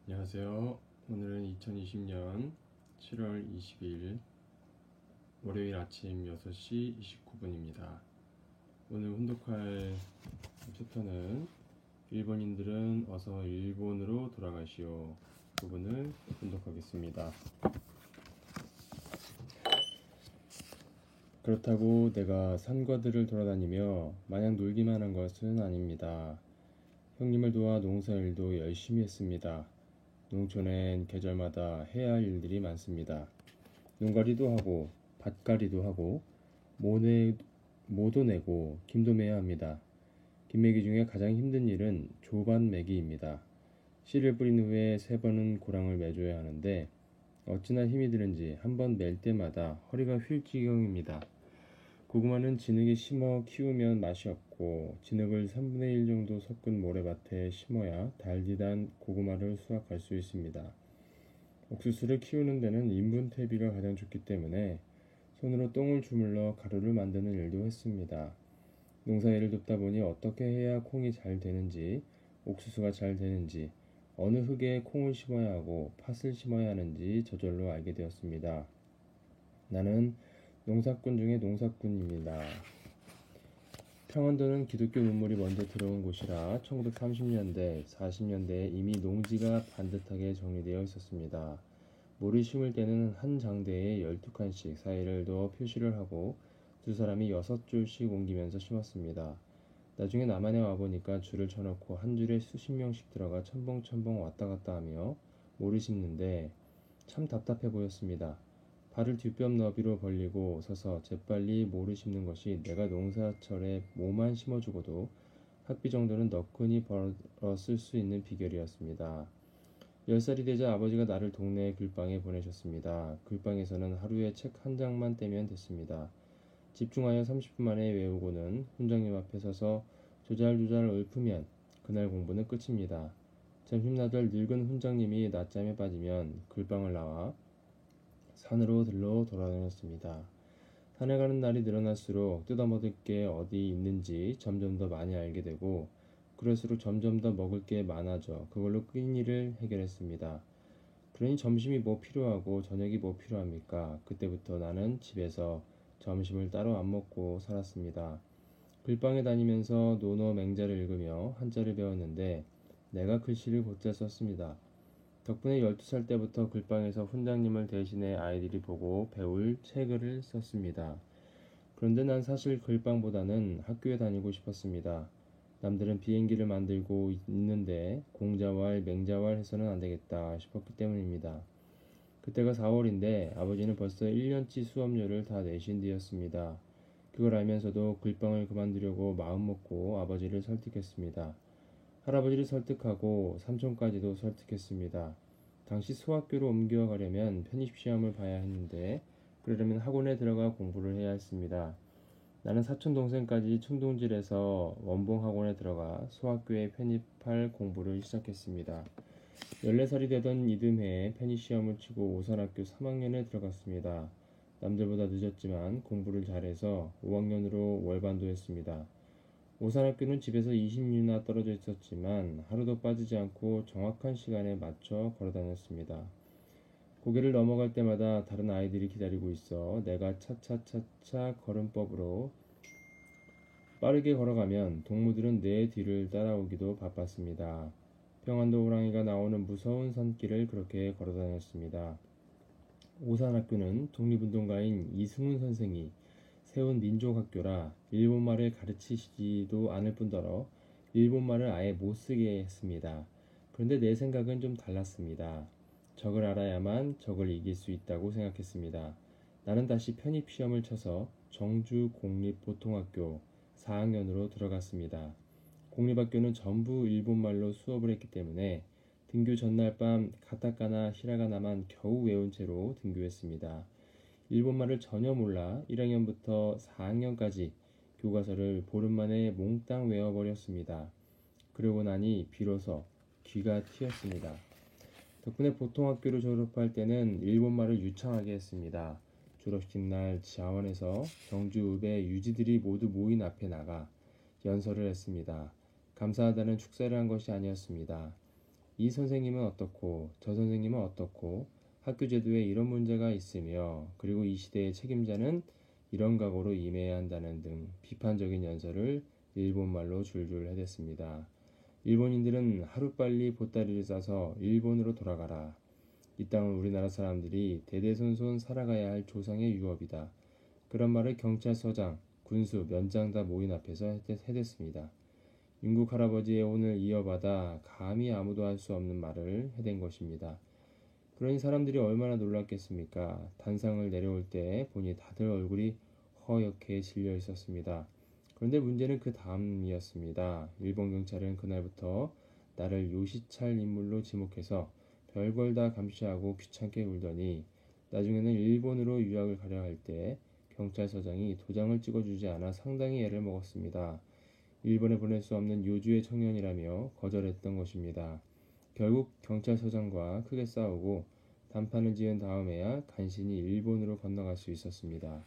안녕하세요. 오늘은 2020년 7월 20일 월요일 아침 6시 29분입니다. 오늘 훈독할 챕터는 일본인들은 어서 일본으로 돌아가시오 부분을 훈독하겠습니다. 그렇다고 내가 산과들을 돌아다니며 마냥 놀기만 한 것은 아닙니다. 형님을 도와 농사일도 열심히 했습니다. 농촌엔 계절마다 해야 할 일들이 많습니다. 농가리도 하고 밭가리도 하고 모도 내고 김도 매야 합니다. 김매기 중에 가장 힘든 일은 조반 매기입니다. 씨를 뿌린 후에 3번은 고랑을 매줘야 하는데 어찌나 힘이 드는지 한 번 맬 때마다 허리가 휠 지경입니다. 고구마는 진흙에 심어 키우면 맛이 없고 진흙을 3분의 1 정도 섞은 모래밭에 심어야 달디단 고구마를 수확할 수 있습니다. 옥수수를 키우는 데는 인분 퇴비가 가장 좋기 때문에 손으로 똥을 주물러 가루를 만드는 일도 했습니다. 농사일을 돕다 보니 어떻게 해야 콩이 잘 되는지, 옥수수가 잘 되는지, 어느 흙에 콩을 심어야 하고 팥을 심어야 하는지 저절로 알게 되었습니다. 나는 농사꾼 중에 농사꾼입니다. 평안도는 기독교 문물이 먼저 들어온 곳이라 1930년대, 40년대에 이미 농지가 반듯하게 정리되어 있었습니다. 모를 심을 때는 한 장대에 12칸씩 사이를 두어 표시를 하고 두 사람이 6줄씩 옮기면서 심었습니다. 나중에 남한에 와보니까 줄을 쳐놓고 한 줄에 수십 명씩 들어가 첨벙첨벙 왔다 갔다 하며 모를 심는데 참 답답해 보였습니다. 발을 뒷뼘 너비로 벌리고 서서 재빨리 모를 심는 것이 내가 농사철에 모만 심어주고도 학비 정도는 너끈히 벌었을 수 있는 비결이었습니다. 10살이 되자 아버지가 나를 동네 글방에 보내셨습니다. 글방에서는 하루에 책 한 장만 떼면 됐습니다. 집중하여 30분 만에 외우고는 훈장님 앞에 서서 조잘조잘 읊으면 그날 공부는 끝입니다. 점심나들 늙은 훈장님이 낮잠에 빠지면 글방을 나와 산으로 들러 돌아다녔습니다. 산에 가는 날이 늘어날수록 뜯어먹을 게 어디 있는지 점점 더 많이 알게 되고 그럴수록 점점 더 먹을 게 많아져 그걸로 끼니를 해결했습니다. 그러니 점심이 뭐 필요하고 저녁이 뭐 필요합니까? 그때부터 나는 집에서 점심을 따로 안 먹고 살았습니다. 글방에 다니면서 논어 맹자를 읽으며 한자를 배웠는데 내가 글씨를 곧잘 썼습니다. 덕분에 12살 때부터 글방에서 훈장님을 대신해 아이들이 보고 배울 책을 썼습니다. 그런데 난 사실 글방보다는 학교에 다니고 싶었습니다. 남들은 비행기를 만들고 있는데 공자왈 맹자왈 해서는 안 되겠다 싶었기 때문입니다. 그때가 4월인데 아버지는 벌써 1년치 수업료를 다 내신 뒤였습니다. 그걸 알면서도 글방을 그만두려고 마음먹고 아버지를 설득했습니다. 할아버지를 설득하고 삼촌까지도 설득했습니다. 당시 소학교로 옮겨가려면 편입시험을 봐야 했는데 그러려면 학원에 들어가 공부를 해야 했습니다. 나는 사촌 동생까지 충동질해서 원봉학원에 들어가 소학교에 편입할 공부를 시작했습니다. 14살이 되던 이듬해에 편입시험을 치고 오산학교 3학년에 들어갔습니다. 남들보다 늦었지만 공부를 잘해서 5학년으로 월반도 했습니다. 오산학교는 집에서 20리나 떨어져 있었지만 하루도 빠지지 않고 정확한 시간에 맞춰 걸어 다녔습니다. 고개를 넘어갈 때마다 다른 아이들이 기다리고 있어 내가 차차차차 걸음법으로 빠르게 걸어가면 동무들은 내 뒤를 따라오기도 바빴습니다. 평안도 호랑이가 나오는 무서운 산길을 그렇게 걸어 다녔습니다. 오산학교는 독립운동가인 이승훈 선생이 세운 민족학교라 일본말을 가르치시지도 않을 뿐더러 일본말을 아예 못쓰게 했습니다. 그런데 내 생각은 좀 달랐습니다. 적을 알아야만 적을 이길 수 있다고 생각했습니다. 나는 다시 편입시험을 쳐서 정주공립보통학교 4학년으로 들어갔습니다. 공립학교는 전부 일본말로 수업을 했기 때문에 등교 전날 밤 가타카나 히라가나만 겨우 외운 채로 등교했습니다. 일본말을 전혀 몰라 1학년부터 4학년까지 교과서를 보름 만에 몽땅 외워버렸습니다. 그러고 나니 비로소 귀가 트였습니다. 덕분에 보통학교를 졸업할 때는 일본말을 유창하게 했습니다. 졸업식 날 자원에서 경주읍의 유지들이 모두 모인 앞에 나가 연설을 했습니다. 감사하다는 축사를 한 것이 아니었습니다. 이 선생님은 어떻고 저 선생님은 어떻고 학교 제도에 이런 문제가 있으며 그리고 이 시대의 책임자는 이런 각오로 임해야 한다는 등 비판적인 연설을 일본말로 줄줄 해댔습니다. 일본인들은 하루빨리 보따리를 싸서 일본으로 돌아가라. 이 땅은 우리나라 사람들이 대대손손 살아가야 할 조상의 유업이다. 그런 말을 경찰서장, 군수, 면장 다 모인 앞에서 해댔습니다. 윤국 할아버지의 혼을 이어받아 감히 아무도 할 수 없는 말을 해댄 것입니다. 그러니 사람들이 얼마나 놀랐겠습니까? 단상을 내려올 때 보니 다들 얼굴이 허옇게 질려 있었습니다. 그런데 문제는 그 다음이었습니다. 일본 경찰은 그날부터 나를 요시찰 인물로 지목해서 별걸 다 감시하고 귀찮게 굴더니 나중에는 일본으로 유학을 가려 할 때 경찰서장이 도장을 찍어주지 않아 상당히 애를 먹었습니다. 일본에 보낼 수 없는 요주의 청년이라며 거절했던 것입니다. 결국 경찰서장과 크게 싸우고 단판을 지은 다음에야 간신히 일본으로 건너갈 수 있었습니다.